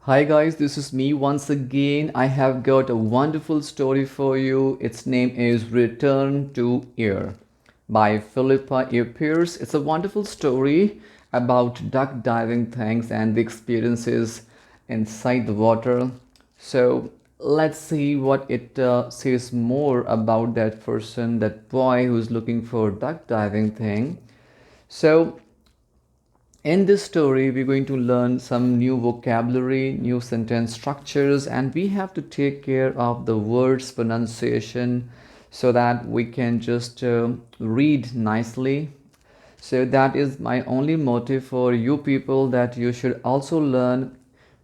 Hi guys, this is me once again. I have got a wonderful story for you. Its name is Return to Air by Philippa A. Pierce. It's a wonderful story about duck diving things and the experiences inside the water. So let's see what it says more about that person, that boy who's looking for duck diving thing. So in this story, we're going to learn some new vocabulary, new sentence structures, and we have to take care of the words pronunciation so that we can just read nicely. So that is my only motive for you people, that you should also learn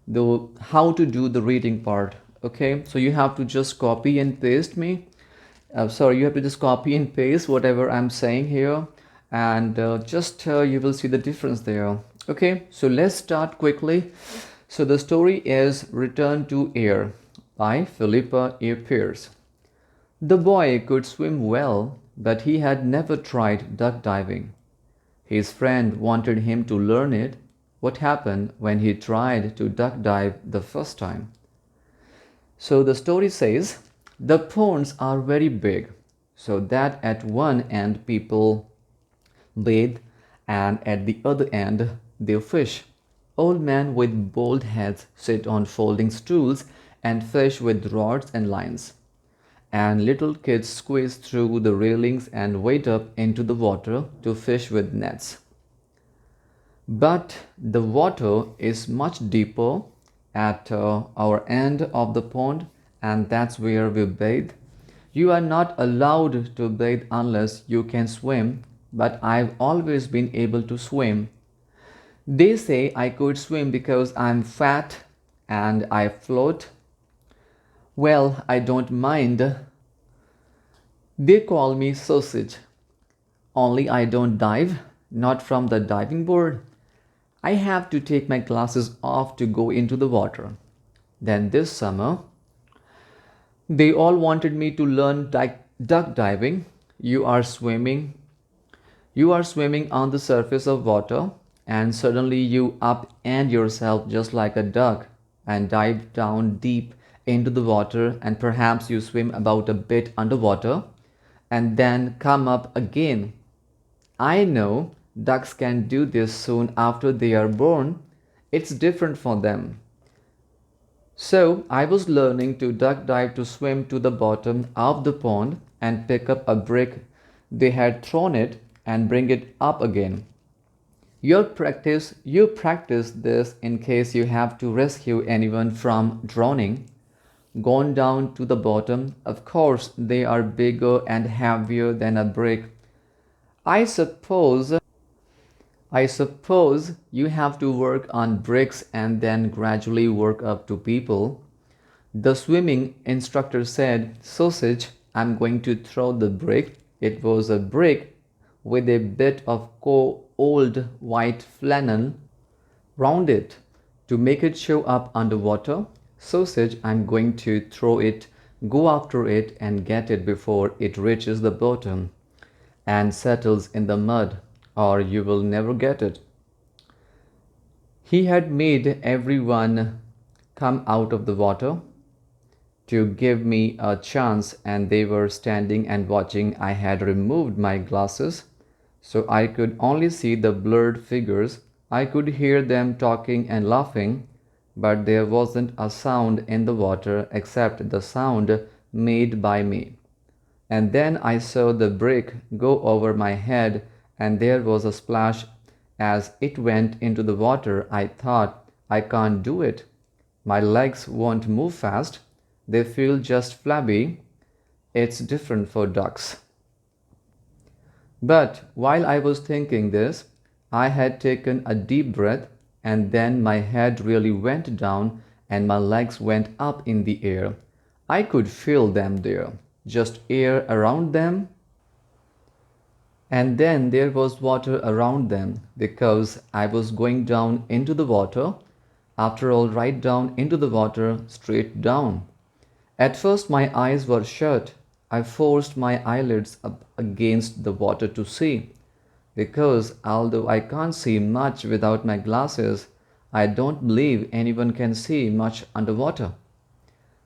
the how to do the reading part. Okay, so you have to just copy and paste me. Sorry, you have to just copy and paste whatever I'm saying here, and just you will see the difference there. Okay, so let's start quickly. So the story is Return to Air by Philippa A. Pierce. The boy could swim well, but he had never tried duck diving. His friend wanted him to learn it. What happened when he tried to duck dive the first time? So the story says the ponds are very big, so that at one end people bathe and at the other end they fish. Old men with bald heads sit on folding stools and fish with rods and lines. And little kids squeeze through the railings and wade up into the water to fish with nets. But the water is much deeper at our end of the pond, and that's where we bathe. You are not allowed to bathe unless you can swim, but I've always been able to swim. They say I could swim because I'm fat and I float. Well, I don't mind. They call me sausage. Only I don't dive, not from the diving board. I have to take my glasses off to go into the water. Then this summer, they all wanted me to learn duck diving. You are swimming. You are swimming on the surface of water, and suddenly you up and yourself just like a duck and dive down deep into the water, and perhaps you swim about a bit underwater and then come up again. I know ducks can do this soon after they are born. It's different for them. So I was learning to duck dive to swim to the bottom of the pond and pick up a brick they had thrown it and bring it up again. You practice this in case you have to rescue anyone from drowning. Gone down to the bottom, of course they are bigger and heavier than a brick. I suppose I suppose you have to work on bricks and then gradually work up to people. The swimming instructor said, Sausage, I'm going to throw the brick. It was a brick with a bit of old white flannel round it to make it show up underwater. Sausage, I'm going to throw it, go after it and get it before it reaches the bottom and settles in the mud, or you will never get it. He had made everyone come out of the water to give me a chance, and they were standing and watching. I had removed my glasses, so I could only see the blurred figures. I could hear them talking and laughing, but there wasn't a sound in the water except the sound made by me. And then I saw the brick go over my head, and there was a splash as it went into the water. I thought, I can't do it. My legs won't move fast. They feel just flabby. It's different for ducks. But while I was thinking this, I had taken a deep breath, and then my head really went down and my legs went up in the air. I could feel them there, just air around them, and then there was water around them because I was going down into the water. After all, right down into the water, straight down. At first, my eyes were shut. I forced my eyelids up against the water to see, because although I can't see much without my glasses, I don't believe anyone can see much underwater.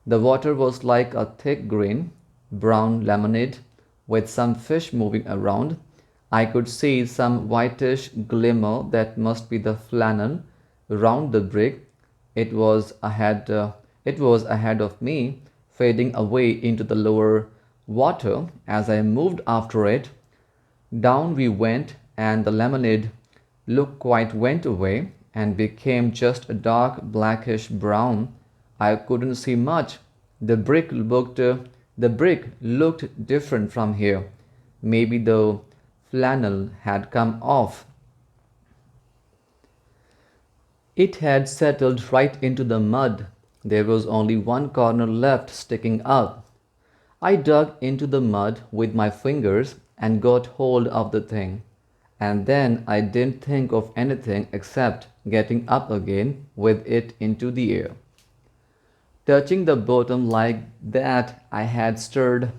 The water was like a thick green, brown lemonade with some fish moving around. I could see some whitish glimmer that must be the flannel round the brig. It was ahead. It was ahead of me, fading away into the lower water as I moved after it. Down we went, and the lemonade look quite went away and became just a dark blackish brown. I couldn't see much. The brick looked different from here. Maybe the flannel had come off. It had settled right into the mud. There was only one corner left sticking up. I dug into the mud with my fingers and got hold of the thing. And then I didn't think of anything except getting up again with it into the air. Touching the bottom like that I had stirred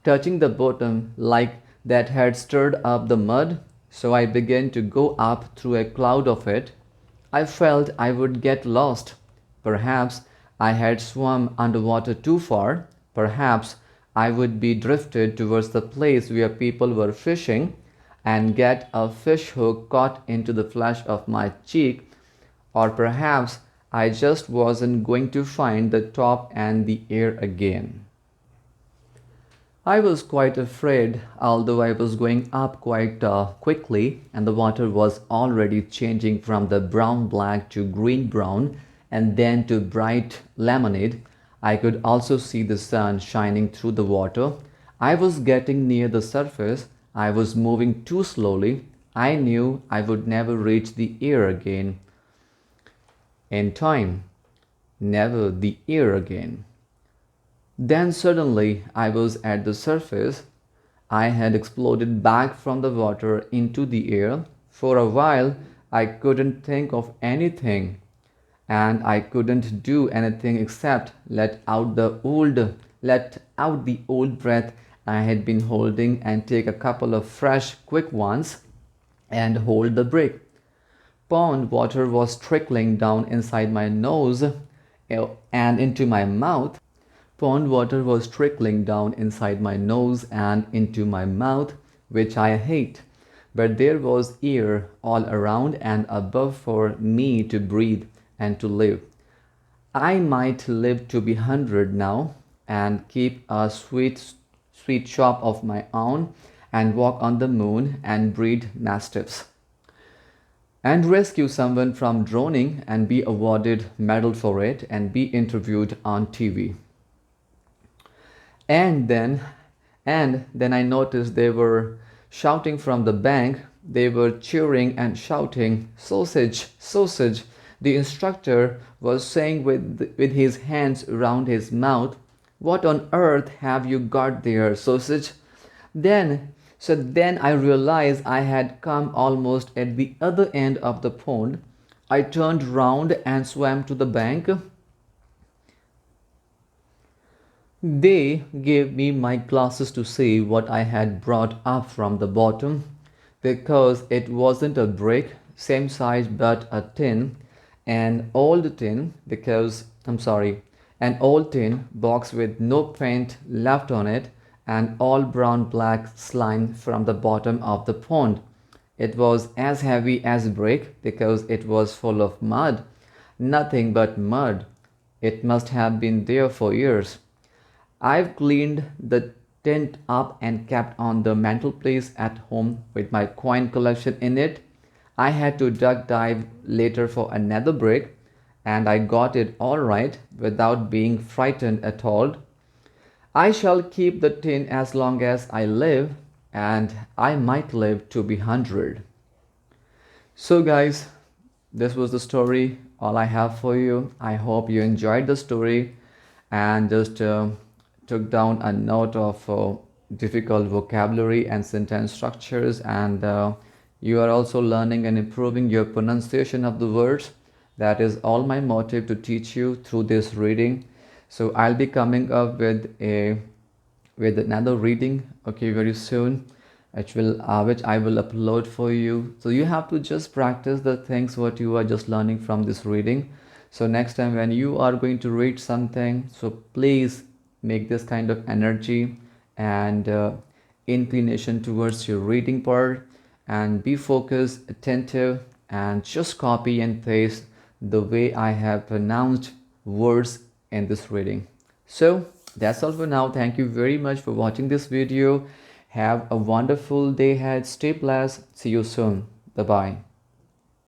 touching the bottom like that had stirred up the mud, so I began to go up through a cloud of it. I felt I would get lost. Perhaps I had swum underwater too far. Perhaps I would be drifted towards the place where people were fishing and get a fish hook caught into the flesh of my cheek, or perhaps I just wasn't going to find the top and the air again. I was quite afraid, although I was going up quite quickly, and the water was already changing from the brown black to green brown and then to bright lemonade. I could also see the sun shining through the water. I was getting near the surface. I was moving too slowly. I knew I would never reach the air again in time. Never the air again. Then suddenly I was at the surface. I had exploded back from the water into the air. For a while I couldn't think of anything, and I couldn't do anything except let out the old breath I had been holding and take a couple of fresh quick ones and hold the brake. Pond water was trickling down inside my nose and into my mouth. Pond water was trickling down inside my nose and into my mouth, which I hate. But there was air all around and above for me to breathe and to live. I might live to be 100 now and keep a sweet shop of my own and walk on the moon and breed mastiffs and rescue someone from drowning and be awarded medal for it and be interviewed on TV. And then and then I noticed they were shouting from the bank. They were cheering and shouting, "Sausage, sausage." The instructor was saying with his hands around his mouth, "What on earth have you got there, sausage?" Then I realized I had come almost at the other end of the pond. I turned round and swam to the bank. They gave me my glasses to see what I had brought up from the bottom, because it wasn't a brick, same size but a tin, an old tin, an old tin box with no paint left on it, and all brown black slime from the bottom of the pond. It was as heavy as brick because it was full of mud, nothing but mud. It must have been there for years. I've cleaned the tent up and kept on the mantelpiece at home with my coin collection in it. I had to duck dive later for another brick, and I got it all right without being frightened at all. I shall keep the tin as long as I live, and I might live to be 100. So guys, this was the story, all I have for you. I hope you enjoyed the story and just took down a note of difficult vocabulary and sentence structures, and you are also learning and improving your pronunciation of the words. That is all my motive to teach you through this reading. So I'll be coming up with another reading, okay, very soon. which I will upload for you. So you have to just practice the things what you are just learning from this reading. So next time when you are going to read something, so please make this kind of energy and inclination towards your reading part, and be focused, attentive, and just copy and paste the way I have pronounced words in this reading. So that's all for now. Thank you very much for watching this video. Have a wonderful day ahead. Stay blessed. See you soon. Bye bye.